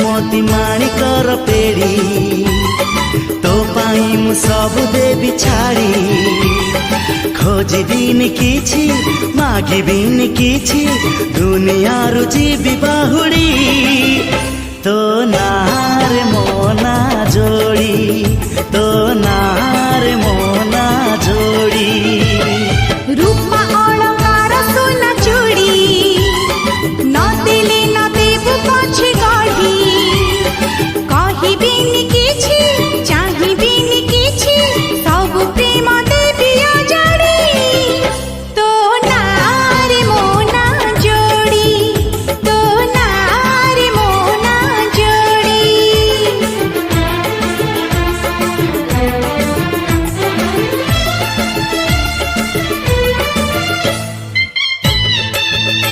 मोती माणिकर पेड़ी तो पाई मु सब देवी छाड़ी खोजिबिनी किछि मागिबिनी किछि दुनिया रु जीवी बाहुड़ी तो नारे मोना जोड़ी तो ना